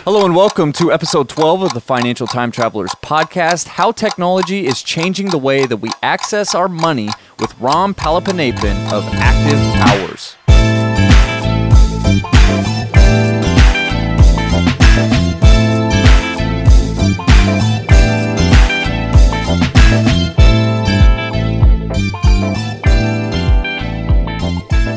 Hello and welcome to episode 12 of the Financial Time Travelers podcast, how technology is changing the way that we access our money with Ram Palaniappan of Activehours.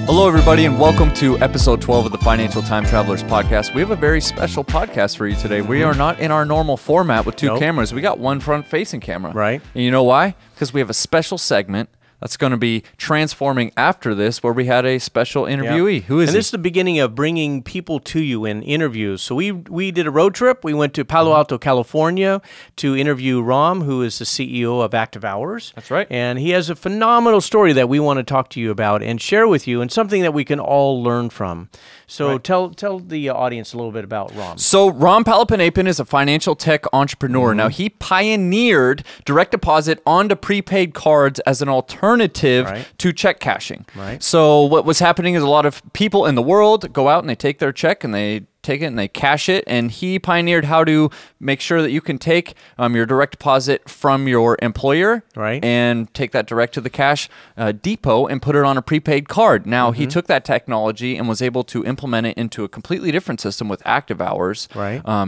Hello, everybody, and welcome to episode 12 of the Financial Time Travelers podcast. We have a very special podcast for you today. We are not in our normal format with two cameras. We got one front-facing camera. Right. And you know why? Because we have a special segment that's going to be transforming after this, where we had a special interviewee. Who is And this is the beginning of bringing people to you in interviews. So we did a road trip. We went to Palo Alto, California to interview Ram, who is the CEO of Activehours. That's right. And he has a phenomenal story that we want to talk to you about and share with you, and something that we can all learn from. So tell the audience a little bit about Ram. So Ram Palaniappan is a financial tech entrepreneur. Now, he pioneered direct deposit onto prepaid cards as an alternative to check cashing. So what was happening is a lot of people in the world go out and they take their check and they take it and they cash it, and he pioneered how to make sure that you can take your direct deposit from your employer and take that direct to the cash depot and put it on a prepaid card. Now, he took that technology and was able to implement it into a completely different system with Activehours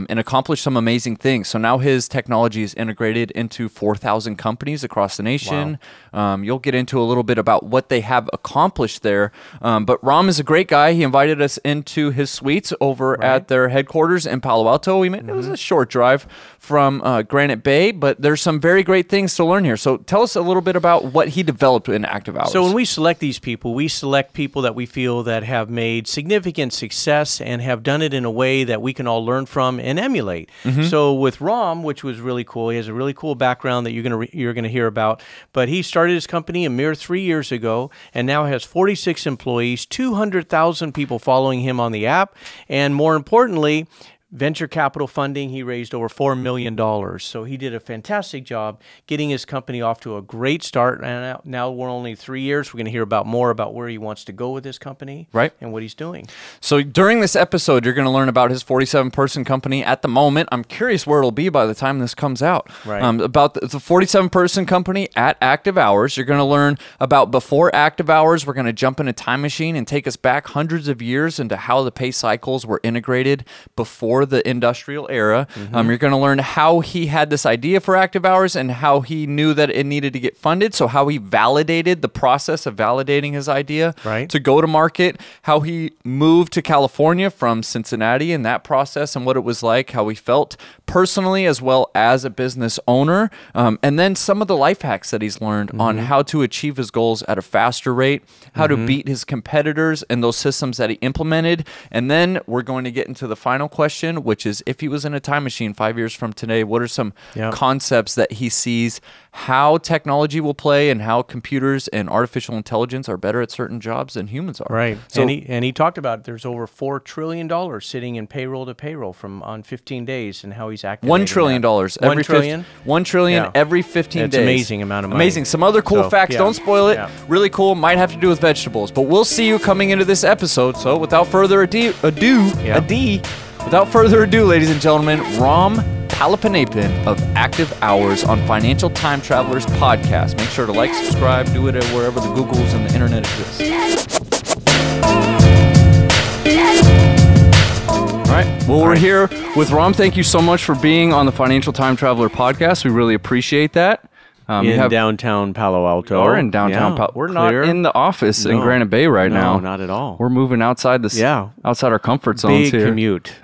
and accomplish some amazing things. So now his technology is integrated into 4,000 companies across the nation. You'll get into a little bit about what they have accomplished there. But Ram is a great guy. He invited us into his suites over at their headquarters in Palo Alto. It was a short drive from Granite Bay, but there's some very great things to learn here. So tell us a little bit about what he developed in Activehours. So when we select these people, we select people that we feel that have made significant success and have done it in a way that we can all learn from and emulate. So with Ram, which was really cool, he has a really cool background that you're gonna hear about. But he started his company a mere 3 years ago and now has 46 employees, 200,000 people following him on the app, and more importantly, venture capital funding. He raised over $4 million. So he did a fantastic job getting his company off to a great start. And now we're only 3 years. We're going to hear more about where he wants to go with his company and what he's doing. So during this episode, you're going to learn about his 47-person company at the moment. I'm curious where it'll be by the time this comes out. About the 47-person company at Activehours. You're going to learn about before Activehours. We're going to jump in a time machine and take us back hundreds of years into how the pay cycles were integrated before the industrial era. You're going to learn how he had this idea for Activehours and how he knew that it needed to get funded. So how he validated the process of validating his idea to go to market, how he moved to California from Cincinnati and that process and what it was like, how he felt personally as well as a business owner, and then some of the life hacks that he's learned on how to achieve his goals at a faster rate, how to beat his competitors and those systems that he implemented. And then we're going to get into the final question, which is, if he was in a time machine 5 years from today, what are some concepts that he sees how technology will play and how computers and artificial intelligence are better at certain jobs than humans are. So, and he talked about there's over $4 trillion sitting in payroll to payroll on 15 days, and how he's activating $1 trillion. $1 trillion? $1 trillion every 15 days. It's an amazing amount of money. Amazing. Some other cool facts. Don't spoil it. Really cool. Might have to do with vegetables. But we'll see you coming into this episode. So without further ado, ladies and gentlemen, Ram Palaniappan of Activehours on Financial Time Travelers podcast. Make sure to like, subscribe, do it wherever the Googles and the internet exist. All right. Well, we're here with Ram. Thank you so much for being on the Financial Time Traveler podcast. We really appreciate that. In downtown Palo Alto. We're in downtown Palo Alto. We're not in the office in Granite Bay right now. No, not at all. We're moving outside outside our comfort zones here. Big commute.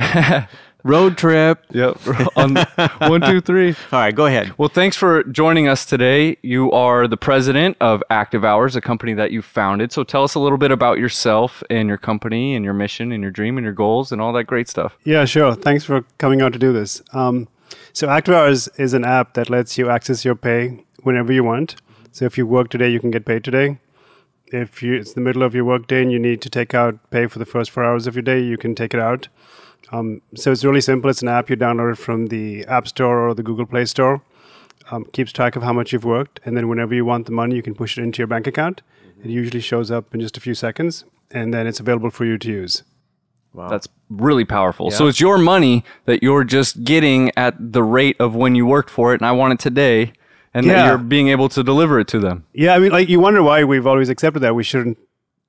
Road trip. Yep. On 1, 2, 3. All right, go ahead. Well, thanks for joining us today. You are the president of Activehours, a company that you founded. So tell us a little bit about yourself and your company and your mission and your dream and your goals and all that great stuff. Yeah, sure. Thanks for coming out to do this. So Activehours is an app that lets you access your pay whenever you want. So if you work today, you can get paid today. If it's the middle of your work day and you need to take out pay for the first 4 hours of your day, you can take it out. So it's really simple. It's an app you download it from the App Store or the Google Play Store. Keeps track of how much you've worked. And then whenever you want the money, you can push it into your bank account. It usually shows up in just a few seconds. And then it's available for you to use. Wow. That's really powerful. Yeah. So it's your money that you're just getting at the rate of when you worked for it, and I want it today, and that you're being able to deliver it to them. Yeah, I mean, like, you wonder why we've always accepted that we shouldn't,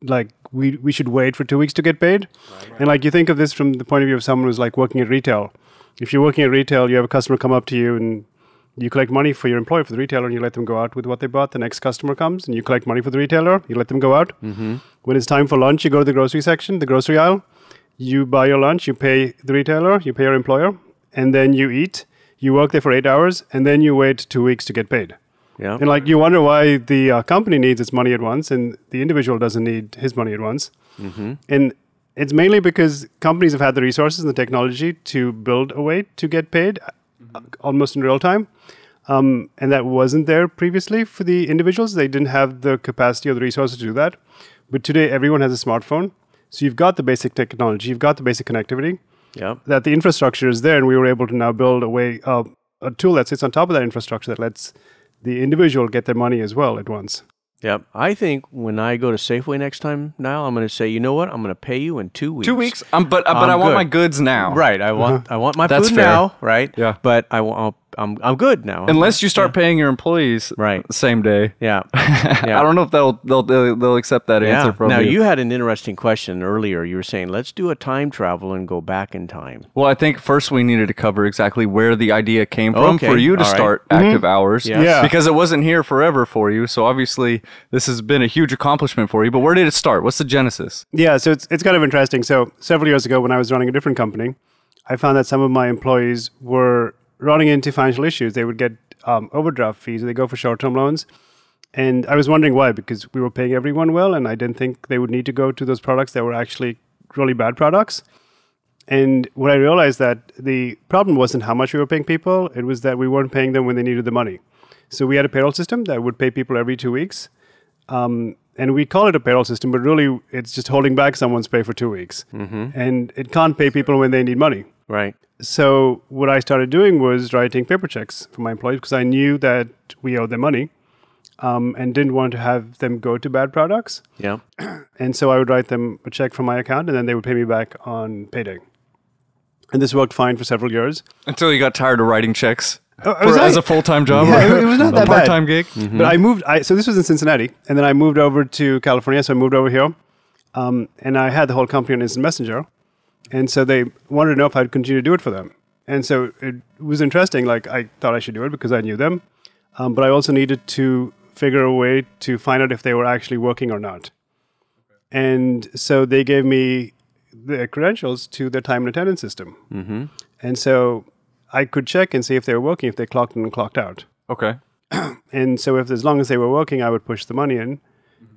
like, we should wait for 2 weeks to get paid. Right. And like, you think of this from the point of view of someone who's like working at retail. If you're working at retail, you have a customer come up to you and you collect money for your employee, for the retailer, and you let them go out with what they bought. The next customer comes and you collect money for the retailer, you let them go out. Mm-hmm. When it's time for lunch, you go to the grocery section, the grocery aisle, you buy your lunch, you pay the retailer, you pay your employer, and then you eat. You work there for 8 hours, and then you wait 2 weeks to get paid. Yeah. And like, you wonder why the company needs its money at once and the individual doesn't need his money at once. Mm-hmm. And it's mainly because companies have had the resources and the technology to build a way to get paid almost in real time. And that wasn't there previously for the individuals. They didn't have the capacity or the resources to do that. But today, everyone has a smartphone. So you've got the basic technology, you've got the basic connectivity. Yeah. That the infrastructure is there, and we were able to now build a way, a tool that sits on top of that infrastructure that lets the individual get their money as well at once. Yep. I think when I go to Safeway next time, now I'm going to say, you know what? I'm going to pay you in 2 weeks. 2 weeks, but I want my goods now. Right. I want my That's food fair. now. Right. Yeah. But I'm good now. Unless you start paying your employees Right. the same day. Yeah. I don't know if they'll accept that answer from now, you. you had an interesting question earlier. You were saying, let's do a time travel and go back in time. Well, I think first we needed to cover exactly where the idea came from Okay. for you to All right. start Active Hours. Yes. Yeah. Because it wasn't here forever for you. So obviously this has been a huge accomplishment for you. But where did it start? What's the genesis? Yeah, so it's kind of interesting. So several years ago when I was running a different company, I found that some of my employees were running into financial issues. They would get overdraft fees. They go for short-term loans. And I was wondering why, because we were paying everyone well, and I didn't think they would need to go to those products that were actually really bad products. And what I realized that the problem wasn't how much we were paying people, it was that we weren't paying them when they needed the money. So we had a payroll system that would pay people every 2 weeks. And we call it a payroll system, but really it's just holding back someone's pay for 2 weeks. Mm-hmm. And it can't pay people when they need money. Right. So what I started doing was writing paper checks for my employees because I knew that we owed them money and didn't want to have them go to bad products. Yeah. And so I would write them a check from my account and then they would pay me back on payday. And this worked fine for several years. Until you got tired of writing checks as as a full-time job Yeah, or it was not a that bad. part-time gig. Mm-hmm. But I moved, so this was in Cincinnati, and then I moved over to California, so I moved over here. And I had the whole company on Instant Messenger. And so they wanted to know if I'd continue to do it for them. And so it was interesting. Like, I thought I should do it because I knew them. But I also needed to figure a way to find out if they were actually working or not. And so they gave me the credentials to their time and attendance system. Mm-hmm. And so I could check and see if they were working, if they clocked in and clocked out. Okay. And so as long as they were working, I would push the money in.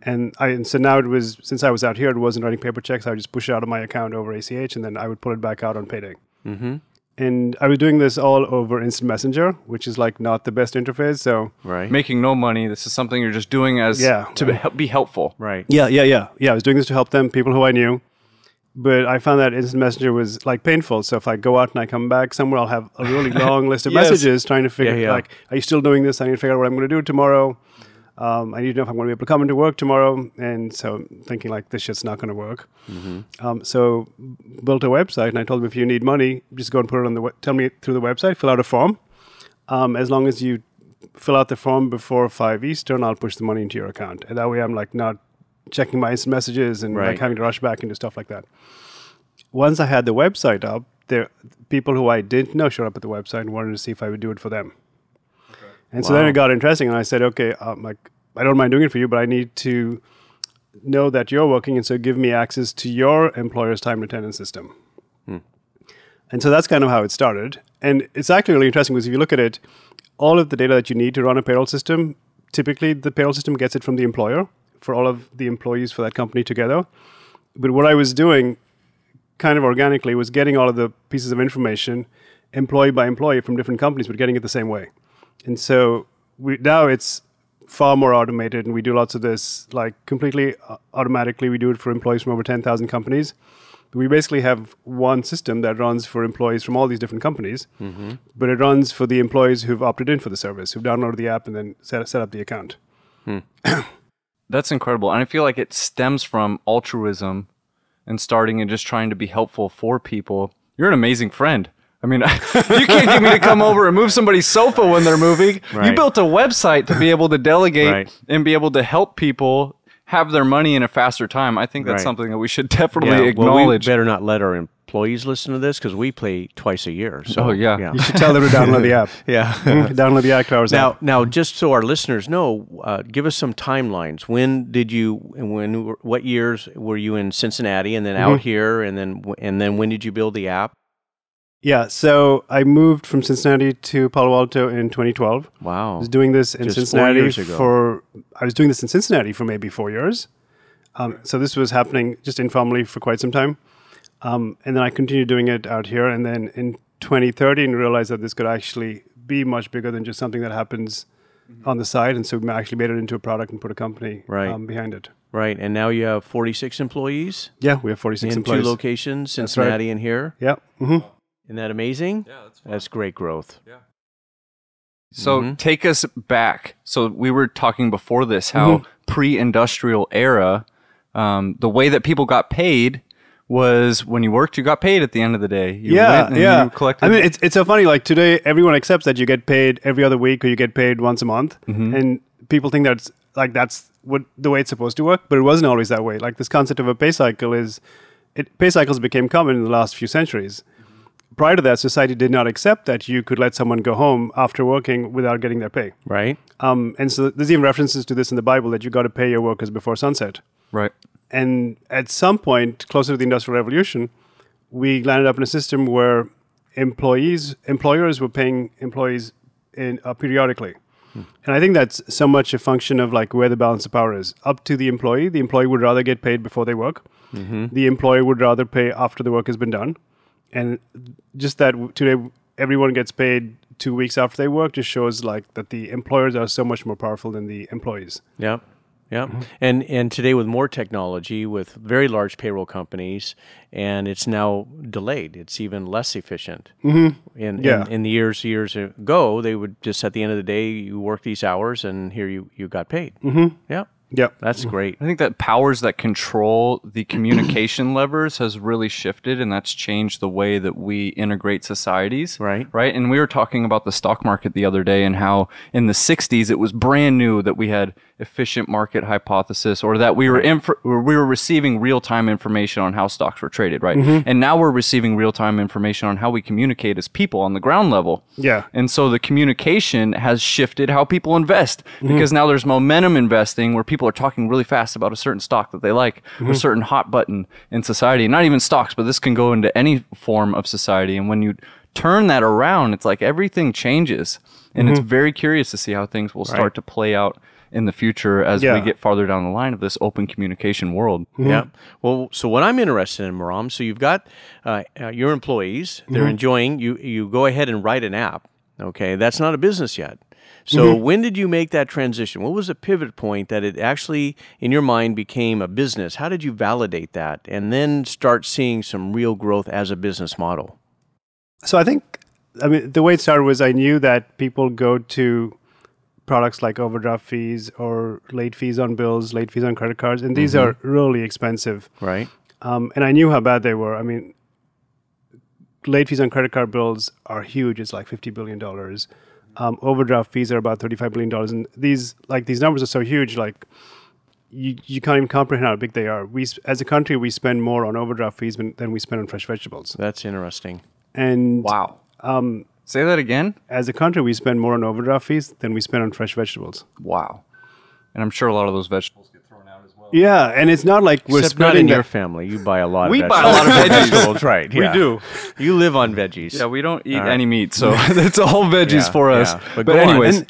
And so now it was, since I was out here, it wasn't writing paper checks. I would just push it out of my account over ACH, and then I would pull it back out on payday. Mm-hmm. And I was doing this all over Instant Messenger, which is like not the best interface. So Right. Making no money. This is something you're just doing as to be helpful. Right. Yeah. I was doing this to help them, people who I knew. But I found that Instant Messenger was like painful. So if I go out and I come back somewhere, I'll have a really long list of messages trying to figure like, are you still doing this? I need to figure out what I'm going to do tomorrow. I need to know if I'm going to be able to come into work tomorrow. And so I'm thinking like, this shit's not going to work. Mm-hmm. So built a website, and I told them, if you need money, just go and put it on tell me through the website, fill out a form. As long as you fill out the form before 5 Eastern, I'll push the money into your account. And that way I'm like not checking my instant messages and like having to rush back into stuff like that. Once I had the website up, there people who I didn't know showed up at the website and wanted to see if I would do it for them. Okay. And so then it got interesting, and I said, okay, like, I don't mind doing it for you, but I need to know that you're working, and so give me access to your employer's time and attendance system. And so that's kind of how it started. And it's actually really interesting because if you look at it, all of the data that you need to run a payroll system, typically the payroll system gets it from the employer for all of the employees for that company together. But what I was doing kind of organically was getting all of the pieces of information employee by employee from different companies, but getting it the same way. And so now it's far more automated, and we do lots of this like completely automatically. We do it for employees from over 10,000 companies. We basically have one system that runs for employees from all these different companies, but it runs for the employees who've opted in for the service, who've downloaded the app and then set up the account. That's incredible. And I feel like it stems from altruism and starting and just trying to be helpful for people, you're an amazing friend. I mean, you can't get me to come over and move somebody's sofa when they're moving. Right. You built a website to be able to delegate and be able to help people have their money in a faster time. I think that's something that we should definitely acknowledge. Well, we better not let our employees listen to this because we pay twice a year. So, you should tell them to download the app. Download the Activehours app. Now, just so our listeners know, give us some timelines. What years were you in Cincinnati and then out here, and then when did you build the app? Yeah, so I moved from Cincinnati to Palo Alto in 2012. Wow. I was doing this in Just Cincinnati 4 years ago. for maybe 4 years. So this was happening just informally for quite some time. And then I continued doing it out here. And then in 2013, realized that this could actually be much bigger than just something that happens on the side. And so we actually made it into a product and put a company behind it. Right. And now you have 46 employees? Yeah, we have 46 employees. In 2 locations, Cincinnati and here? Yeah. Mm-hmm. Isn't that amazing? Yeah, that's fun. That's great growth. Yeah. So take us back. So we were talking before this how pre-industrial era, the way that people got paid was when you worked, you got paid at the end of the day. You went and you collected. I mean, it's so funny. Like today, everyone accepts that you get paid every other week or you get paid once a month, and people think that's what the way it's supposed to work. But it wasn't always that way. Like this concept of a pay cycle pay cycles became common in the last few centuries. Prior to that, society did not accept that you could let someone go home after working without getting their pay. Right. And so there's even references to this in the Bible that you got to pay your workers before sunset. Right. And at some point, closer to the Industrial Revolution, we landed up in a system where employers were paying employees periodically. And I think that's so much a function of like where the balance of power is. Up to the employee would rather get paid before they work. The employer would rather pay after the work has been done. And just that today everyone gets paid 2 weeks after they work just shows like that the employers are so much more powerful than the employees. Yeah. Yeah. And today with more technology, with very large payroll companies, and it's now delayed. It's even less efficient. In the years ago, they would just at the end of the day, you work these hours and here you got paid. Yeah. Yeah, that's great. I think that powers that control the communication levers has really shifted, and that's changed the way that we integrate societies. Right. And we were talking about the stock market the other day and how in the 60s it was brand new that we had efficient market hypothesis, or that we were receiving real-time information on how stocks were traded, right? And now we're receiving real-time information on how we communicate as people on the ground level. Yeah. And so the communication has shifted how people invest, because now there's momentum investing where people are talking really fast about a certain stock that they like, or a certain hot button in society. Not even stocks, but this can go into any form of society. And when you turn that around, it's like everything changes. And it's very curious to see how things will start to play out in the future as we get farther down the line of this open communication world. Yeah. Well, so what I'm interested in, Maram, so you've got your employees, they're enjoying, you go ahead and write an app. Okay, that's not a business yet. So when did you make that transition? What was the pivot point that it actually, in your mind, became a business? How did you validate that and then start seeing some real growth as a business model? So the way it started was I knew that people go to products like overdraft fees or late fees on bills, late fees on credit cards, and these are really expensive. Right. And I knew how bad they were. I mean, late fees on credit card bills are huge. It's like $50 billion. Overdraft fees are about $35 billion. And these numbers are so huge, like you can't even comprehend how big they are. As a country, we spend more on overdraft fees than we spend on fresh vegetables. That's interesting. And wow. Say that again? As a country, we spend more on overdraft fees than we spend on fresh vegetables. Wow. And I'm sure a lot of those vegetables get thrown out as well. Yeah, and it's not like we're Except not in your family. You buy a lot of vegetables. We buy a lot of vegetables. Right. Yeah. We do. You live on veggies. Yeah, we don't eat any meat, so it's all veggies for us. Yeah. But anyways.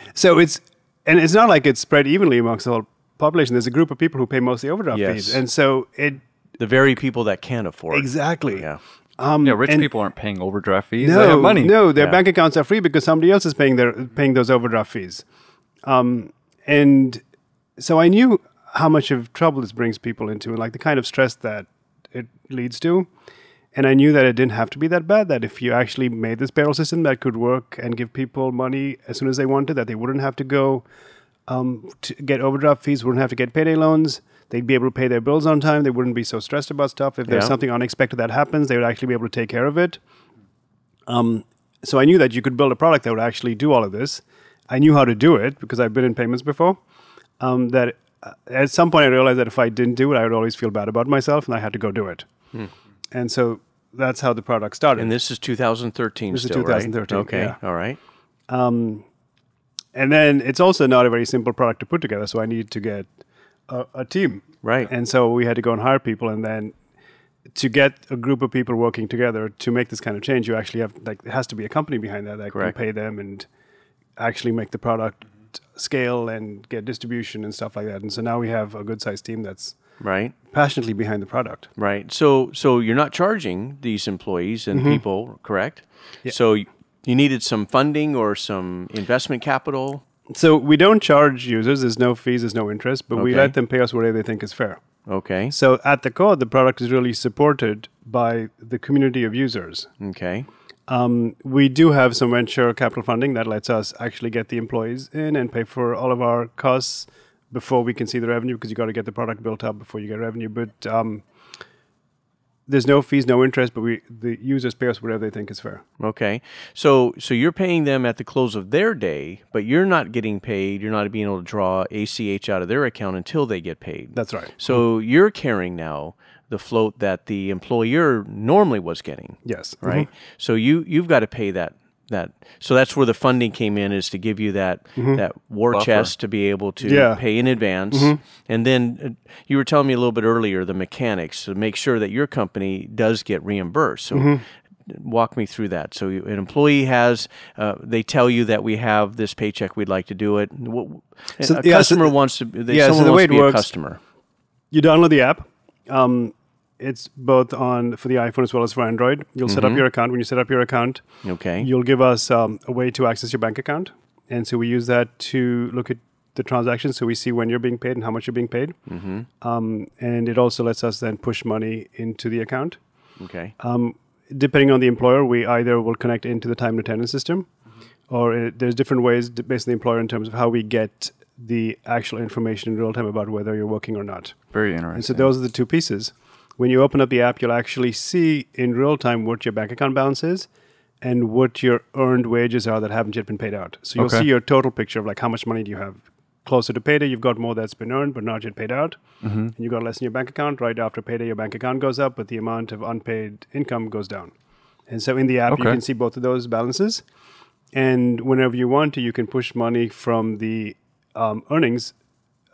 It's not like it's spread evenly amongst the whole population. There's a group of people who pay most of the overdraft fees. And so the very people that can't afford. Exactly. Yeah. Rich people aren't paying overdraft fees. They have money. No, their bank accounts are free because somebody else is paying those overdraft fees. And so I knew how much of trouble this brings people into, and like the kind of stress that it leads to. And I knew that it didn't have to be that bad, that if you actually made this payroll system that could work and give people money as soon as they wanted, that they wouldn't have to go to get overdraft fees, wouldn't have to get payday loans, They'd be able to pay their bills on time. They wouldn't be so stressed about stuff. If there's something unexpected that happens, they would actually be able to take care of it. So I knew that you could build a product that would actually do all of this. I knew how to do it because I've been in payments before. That at some point I realized that if I didn't do it, I would always feel bad about myself, and I had to go do it. And so that's how the product started. And this is 2013 This still, is 2013. right? Okay, Yeah. all right. And then it's also not a very simple product to put together, so I needed to get a team. Right. And so we had to go and hire people, and then to get a group of people working together to make this kind of change, you actually have, like, it has to be a company behind that can pay them and actually make the product scale and get distribution and stuff like that. And so now we have a good-sized team that's passionately behind the product. Right. So you're not charging these employees and people, correct? Yeah. So you needed some funding or some investment capital? So we don't charge users. There's no fees, there's no interest, but we let them pay us whatever they think is fair. Okay. So at the core, the product is really supported by the community of users. Okay. We do have some venture capital funding that lets us actually get the employees in and pay for all of our costs before we can see the revenue, because you got to get the product built up before you get revenue. But there's no fees, no interest, but the users pay us whatever they think is fair. Okay. So you're paying them at the close of their day, but you're not getting paid. You're not being able to draw ACH out of their account until they get paid. That's right. So you're carrying now the float that the employer normally was getting. Yes. Right. So you've got to pay that. So that's where the funding came in, is to give you that war chest to be able to pay in advance. And then you were telling me a little bit earlier the mechanics to make sure that your company does get reimbursed. So walk me through that. So an employee has, they tell you that we have this paycheck, we'd like to do it. So, a customer wants to, someone wants to be a customer. You download the app. It's both for the iPhone as well as for Android. You'll set up your account. When you set up your account, you'll give us a way to access your bank account. And so we use that to look at the transactions, so we see when you're being paid and how much you're being paid. And it also lets us then push money into the account. Okay. Depending on the employer, we either will connect into the time and attendance system, or there's different ways based on the employer in terms of how we get the actual information in real time about whether you're working or not. Very interesting. And so those are the two pieces. When you open up the app, you'll actually see in real time what your bank account balance is and what your earned wages are that haven't yet been paid out. So you'll see your total picture of, like, how much money do you have. Closer to payday, you've got more that's been earned but not yet paid out. And you've got less in your bank account. Right after payday, your bank account goes up, but the amount of unpaid income goes down. And so in the app, you can see both of those balances. And whenever you want to, you can push money from the earnings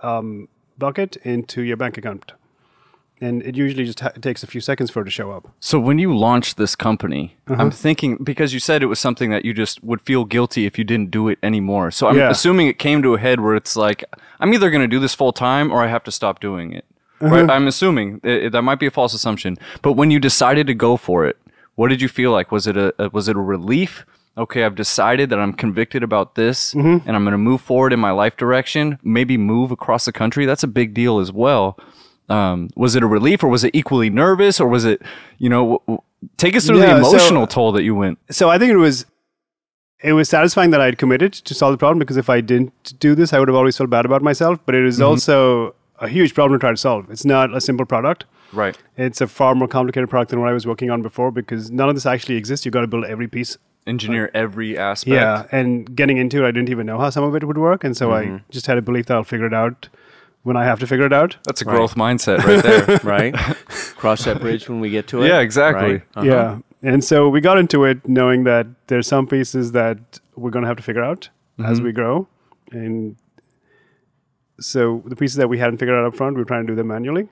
bucket into your bank account. And it usually just takes a few seconds for it to show up. So when you launched this company, I'm thinking, because you said it was something that you just would feel guilty if you didn't do it anymore. So I'm assuming it came to a head where it's like, I'm either going to do this full time or I have to stop doing it. Right? I'm assuming. That might be a false assumption. But when you decided to go for it, what did you feel like? Was it a relief? Okay, I've decided that I'm convicted about this and I'm going to move forward in my life direction, maybe move across the country. That's a big deal as well. Was it a relief, or was it equally nervous, or was it, take us through the emotional toll that you went. So I think it was satisfying that I had committed to solve the problem, because if I didn't do this, I would have always felt bad about myself. But it is also a huge problem to try to solve. It's not a simple product. Right. It's a far more complicated product than what I was working on before, because none of this actually exists. You've got to build every piece. Engineer every aspect. Yeah, and getting into it, I didn't even know how some of it would work. And so I just had a belief that I'll figure it out when I have to figure it out. That's a growth mindset right there. Right. Cross that bridge when we get to it. Yeah, exactly. Right. Yeah. And so we got into it knowing that there's some pieces that we're going to have to figure out as we grow. And so the pieces that we hadn't figured out up front, we were trying to do them manually.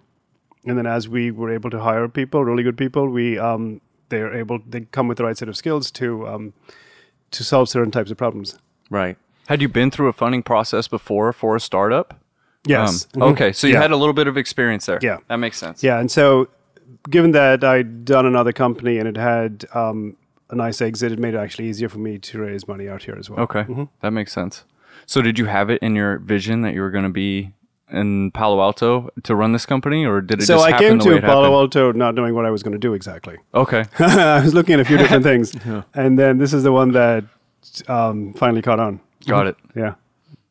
And then as we were able to hire people, really good people, they come with the right set of skills to solve certain types of problems. Right. Had you been through a funding process before for a startup? Yes. Okay, so you had a little bit of experience there. Yeah. That makes sense. Yeah, and so given that I'd done another company and it had a nice exit, it made it actually easier for me to raise money out here as well. Okay, that makes sense. So did you have it in your vision that you were going to be in Palo Alto to run this company, or did it just happen the way it happened? So I came to Palo Alto not knowing what I was going to do exactly. Okay. I was looking at a few different things, and then this is the one that finally caught on. Got it. Yeah.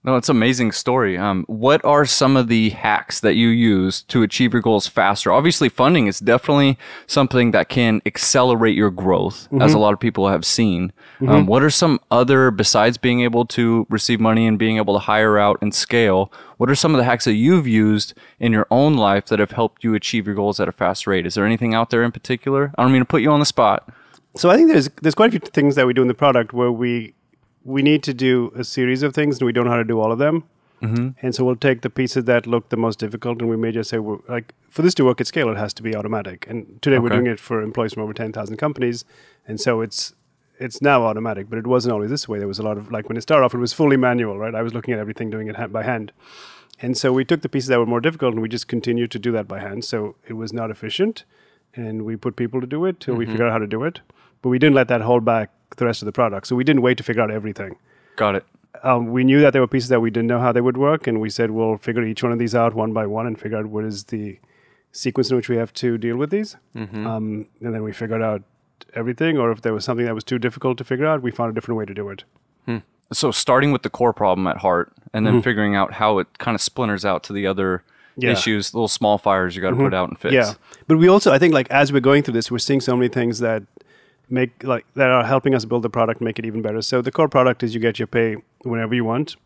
No, it's an amazing story. What are some of the hacks that you use to achieve your goals faster? Obviously, funding is definitely something that can accelerate your growth, as a lot of people have seen. What are some other, besides being able to receive money and being able to hire out and scale, what are some of the hacks that you've used in your own life that have helped you achieve your goals at a fast rate? Is there anything out there in particular? I don't mean to put you on the spot. So I think there's quite a few things that we do in the product where we need to do a series of things and we don't know how to do all of them. And so we'll take the pieces that look the most difficult and we may just say, well, like, for this to work at scale, it has to be automatic. And today we're doing it for employees from over 10,000 companies. And so it's now automatic, but it wasn't always this way. There was a lot of, like, when it started off, it was fully manual, right? I was looking at everything, doing it by hand. And so we took the pieces that were more difficult and we just continued to do that by hand. So it was not efficient. And we put people to do it till we figured out how to do it. But we didn't let that hold back the rest of the product. So we didn't wait to figure out everything. Got it. We knew that there were pieces that we didn't know how they would work. And we said, we'll figure each one of these out one by one and figure out what is the sequence in which we have to deal with these. And then we figured out everything. Or if there was something that was too difficult to figure out, we found a different way to do it. So starting with the core problem at heart and then figuring out how it kind of splinters out to the other issues, little small fires you got to put out and fix. Yeah. But we also, I think, like, as we're going through this, we're seeing so many things that that are helping us build the product, make it even better. So the core product is you get your pay whenever you want.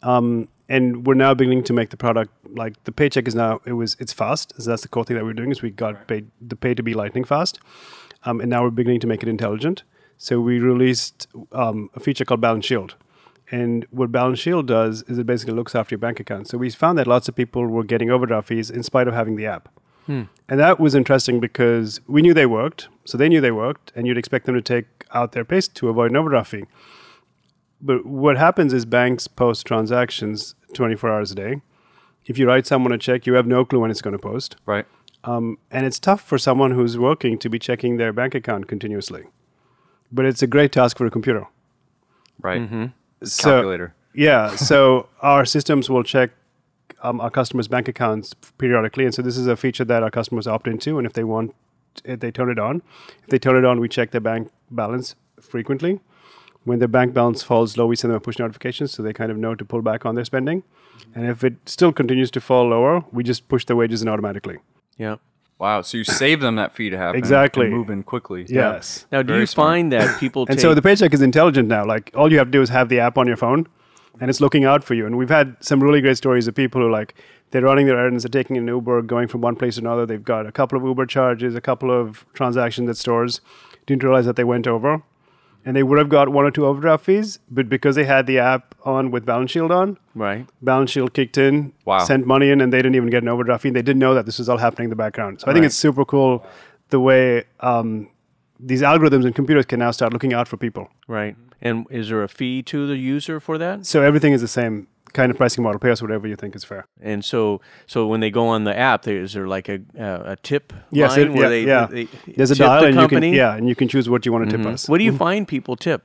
And we're now beginning to make the product, like, the paycheck is now, it's fast. So that's the core thing that we're doing, is we got the pay to be lightning fast. And now we're beginning to make it intelligent. So we released a feature called Balance Shield. And what Balance Shield does is it basically looks after your bank account. So we found that lots of people were getting overdraft fees in spite of having the app. And that was interesting because we knew they worked. So they knew they worked, and you'd expect them to take out their pay to avoid an overdraft fee. But what happens is banks post transactions 24 hours a day. If you write someone a check, you have no clue when it's going to post. Right. And it's tough for someone who's working to be checking their bank account continuously. But it's a great task for a computer. Right. So, calculator. Yeah. So our systems will check our customers' bank accounts periodically. And so this is a feature that our customers opt into. And if they want, they turn it on. If they turn it on, we check their bank balance frequently. When their bank balance falls low, we send them a push notification so they kind of know to pull back on their spending. And if it still continues to fall lower, we just push the wages in automatically. Yeah. Wow. So you save them that fee to happen. Exactly. And move in quickly. Yes. Now, do you find that people And so the paycheck is intelligent now. Like, all you have to do is have the app on your phone, and it's looking out for you. And we've had some really great stories of people who, like, they're running their errands, they're taking an Uber, going from one place to another. They've got a couple of Uber charges, a couple of transactions at stores. Didn't realize that they went over. And they would have got one or two overdraft fees, but because they had the app on with Balance Shield on, Balance Shield kicked in, sent money in, and they didn't even get an overdraft fee. And they didn't know that this was all happening in the background. So I think it's super cool the way these algorithms and computers can now start looking out for people. Right. And is there a fee to the user for that? So everything is the same kind of pricing model. Pay us whatever you think is fair. And so when they go on the app, is there like a tip yes, line where they there's a tip dial, the and company? and you can choose what you want to tip us. What do you find people tip?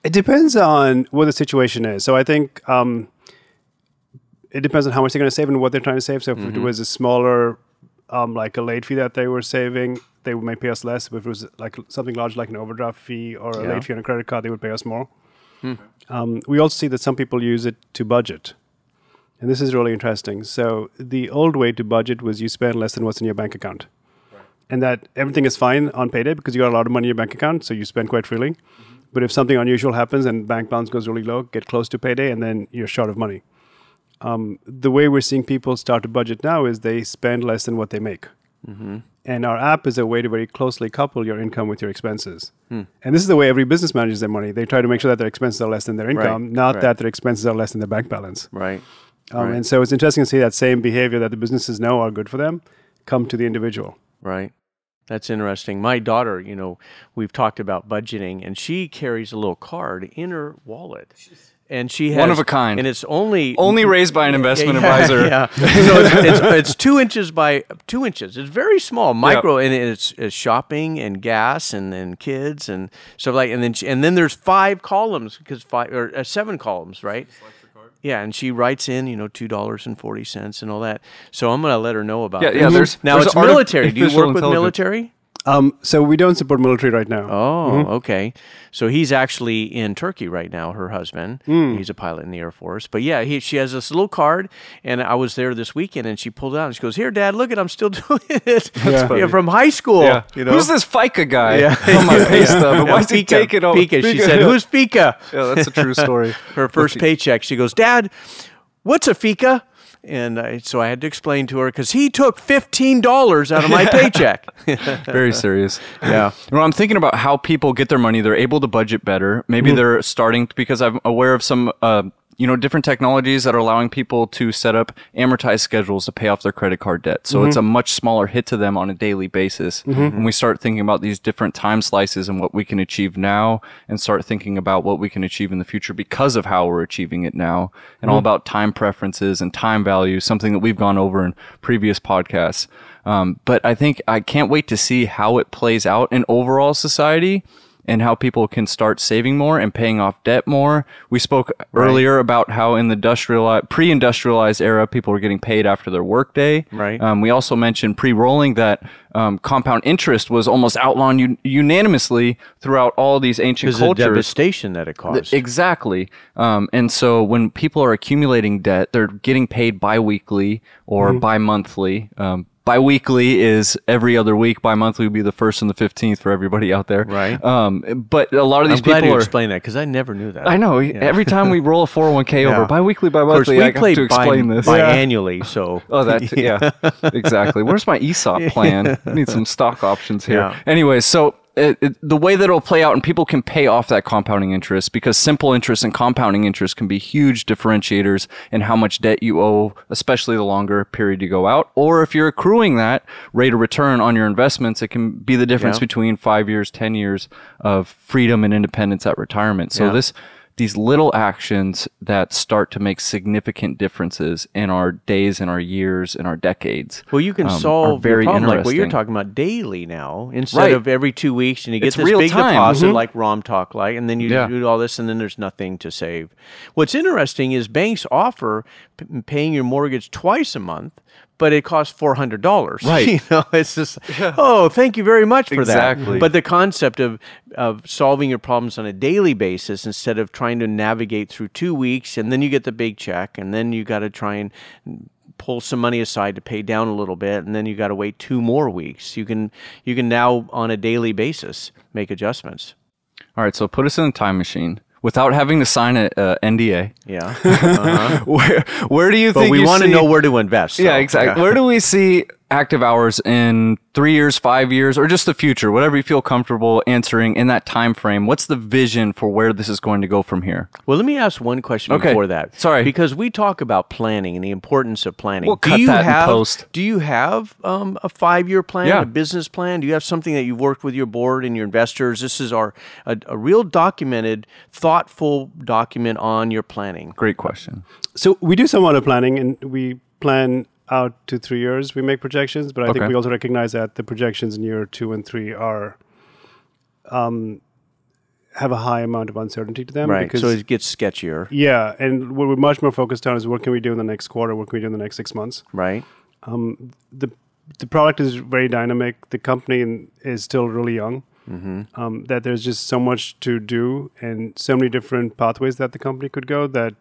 It depends on what the situation is. So I think it depends on how much they're going to save and what they're trying to save. So if it was a smaller, like a late fee that they were saving, they may pay us less. But if it was like something large, like an overdraft fee or a late fee on a credit card, they would pay us more. We also see that some people use it to budget. And this is really interesting. So the old way to budget was you spend less than what's in your bank account. And that everything is fine on payday because you got a lot of money in your bank account, so you spend quite freely. But if something unusual happens and bank balance goes really low, get close to payday, and then you're short of money. The way we're seeing people start to budget now is they spend less than what they make. And our app is a way to very closely couple your income with your expenses. And this is the way every business manages their money. They try to make sure that their expenses are less than their income, not that their expenses are less than their bank balance. And so it's interesting to see that same behavior that the businesses know are good for them come to the individual. Right. That's interesting. My daughter, we've talked about budgeting, and she carries a little card in her wallet. And she has one of a kind, and it's only raised by an investment advisor. So it's 2 inches by 2 inches. It's very small, micro, and it's shopping and gas and then kids and stuff like. And then there's 5 columns or 7 columns, right? Yeah, and she writes in, $2.40 and all that. So I'm going to let her know about this. There's it's military. Do you work with military? So we don't support military right now. Oh, okay. So he's actually in Turkey right now, her husband. He's a pilot in the Air Force. But yeah, she has this little card, and I was there this weekend, and she pulled it out, and she goes, "Here, Dad, look it, I'm still doing it." Yeah, from high school. Yeah. You know? Who's this FICA guy on my pay stub? Why did he take it all? Fika. She said, "Who's Fika?" Yeah, that's a true story. Her first paycheck, she goes, "Dad, what's a Fika?" And so I had to explain to her because he took $15 out of my paycheck. Very serious. Yeah. Well, I'm thinking about how people get their money. They're able to budget better. Maybe they're starting because I'm aware of some different technologies that are allowing people to set up amortized schedules to pay off their credit card debt. So it's a much smaller hit to them on a daily basis. When we start thinking about these different time slices and what we can achieve now, and start thinking about what we can achieve in the future because of how we're achieving it now, and all about time preferences and time value, something that we've gone over in previous podcasts. But I think I can't wait to see how it plays out in overall society, and how people can start saving more and paying off debt more. We spoke earlier about how in the pre-industrialized era, people were getting paid after their workday. Right. We also mentioned pre-rolling that compound interest was almost outlawed unanimously throughout all these ancient cultures. Because of the devastation that it caused. Exactly. And so when people are accumulating debt, they're getting paid bi-weekly or bi-monthly. Bi-weekly is every other week. Bi-monthly would be the 1st and the 15th for everybody out there. Right. But a lot of these I'm glad people you are... explained that because I never knew that. I know. Yeah. Every time we roll a 401k over, bi-weekly, bi-monthly, we I have to explain this. Biannually, so... Oh, that too, yeah. Exactly. Where's my ESOP plan? I need some stock options here. Yeah. Anyway, so... the way that it'll play out, and people can pay off that compounding interest, because simple interest and compounding interest can be huge differentiators in how much debt you owe, especially the longer period you go out. Or if you're accruing that rate of return on your investments, it can be the difference between 5 years, 10 years of freedom and independence at retirement. So these little actions that start to make significant differences in our days and our years and our decades. Well, you can solve your problem like what you're talking about daily now, instead of every 2 weeks, and you get this big deposit like Rom talked like, and then you do all this, and then there's nothing to save. What's interesting is banks offer paying your mortgage twice a month, but it costs $400. Right. You know, it's just, oh, thank you very much for that. Exactly. But the concept of solving your problems on a daily basis instead of trying to navigate through 2 weeks, and then you get the big check, and then you got to try and pull some money aside to pay down a little bit, and then you got to wait 2 more weeks. You can now on a daily basis make adjustments. All right, so put us in a time machine. Without having to sign a NDA. Yeah. Where do you think we want to know where to invest. So. Yeah, exactly. Where do we see Active Hours in 3 years, 5 years, or just the future? Whatever you feel comfortable answering in that time frame. What's the vision for where this is going to go from here? Well, let me ask one question before that. Sorry. Because we talk about planning and the importance of planning. We'll cut that in post. Do you have a 5-year plan, a business plan? Do you have something that you've worked with your board and your investors? This is a real documented, thoughtful document on your planning. Great question. So we do some amount of planning, and we plan out to 3 years. We make projections, but I think we also recognize that the projections in year 2 and 3 are have a high amount of uncertainty to them. Right, because, so it gets sketchier. Yeah, and what we're much more focused on is what can we do in the next quarter, what can we do in the next 6 months. Right. The product is very dynamic. The company is still really young. That there's just so much to do and so many different pathways that the company could go that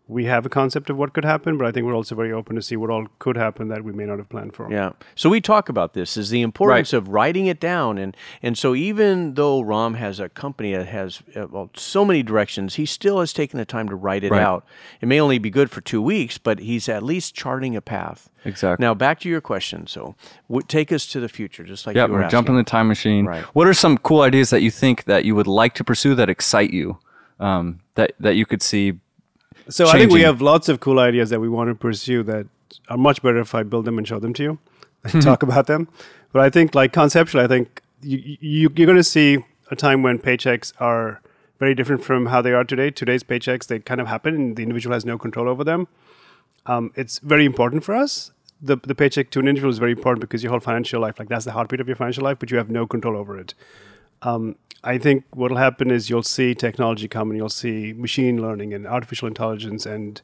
we have a concept of what could happen, but I think we're also very open to see what all could happen that we may not have planned for. Yeah. So we talk about this, is the importance of writing it down. And so even though Ram has a company that has so many directions, he still has taken the time to write it out. It may only be good for 2 weeks, but he's at least charting a path. Exactly. Now, back to your question. So take us to the future, just like you were asking. Jump in the time machine. Right. What are some cool ideas that you think that you would like to pursue that excite you, that you could see? So I think we have lots of cool ideas that we want to pursue that are much better if I build them and show them to you and talk about them. But I think, like conceptually, I think you're going to see a time when paychecks are very different from how they are today. Today's paychecks, they kind of happen and the individual has no control over them. It's very important for us. The paycheck to an individual is very important because your whole financial life, like that's the heartbeat of your financial life, but you have no control over it. I think what will happen is you'll see technology come and you'll see machine learning and artificial intelligence and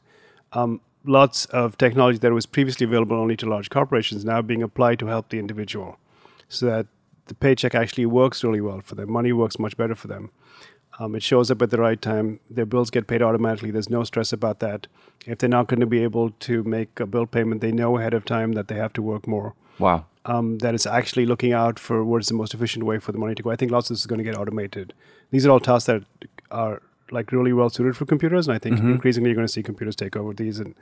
lots of technology that was previously available only to large corporations now being applied to help the individual so that the paycheck actually works really well for them. Money works much better for them. It shows up at the right time. Their bills get paid automatically. There's no stress about that. If they're not going to be able to make a bill payment, they know ahead of time that they have to work more. Wow. That is actually looking out for what is the most efficient way for the money to go. I think lots of this is going to get automated. These are all tasks that are like really well suited for computers, and I think increasingly you're going to see computers take over these and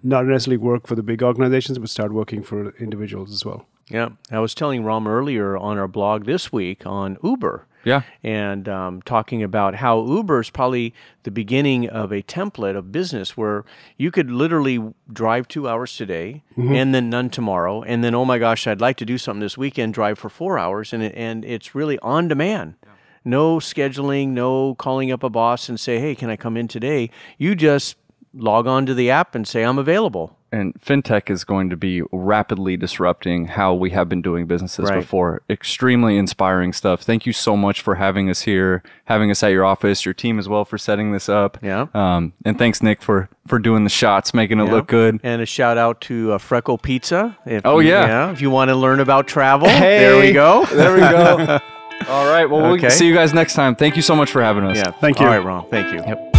not necessarily work for the big organizations, but start working for individuals as well. Yeah. I was telling Ram earlier on our blog this week on Uber. Yeah. And talking about how Uber is probably the beginning of a template of business where you could literally drive 2 hours today and then none tomorrow. And then, oh my gosh, I'd like to do something this weekend, drive for 4 hours. And it's really on demand. Yeah. No scheduling, no calling up a boss and say, hey, can I come in today? You just log on to the app and say, I'm available. And fintech is going to be rapidly disrupting how we have been doing businesses before. Extremely inspiring stuff. Thank you so much for having us here, having us at your office, your team as well for setting this up. Yeah. And thanks, Nick, for doing the shots, making it look good. And a shout out to Freckle Pizza. If you want to learn about travel, there we go. There we go. All right. Well, we'll see you guys next time. Thank you so much for having us. Yeah. Thank you. All right, Ron. Thank you. Yep.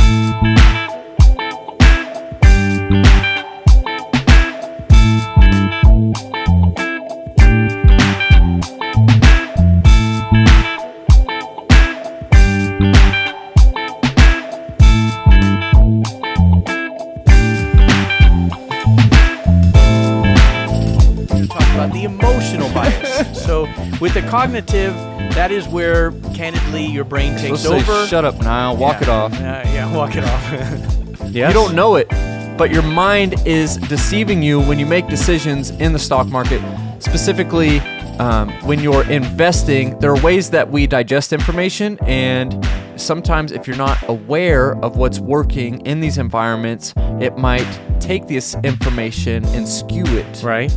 The emotional bias. So with the cognitive, that is where, candidly, your brain takes over. Shut up, Niall. Walk it off. Walk it off. Yes? You don't know it, but your mind is deceiving you when you make decisions in the stock market. Specifically, when you're investing, there are ways that we digest information, and sometimes if you're not aware of what's working in these environments, it might take this information and skew it. Right.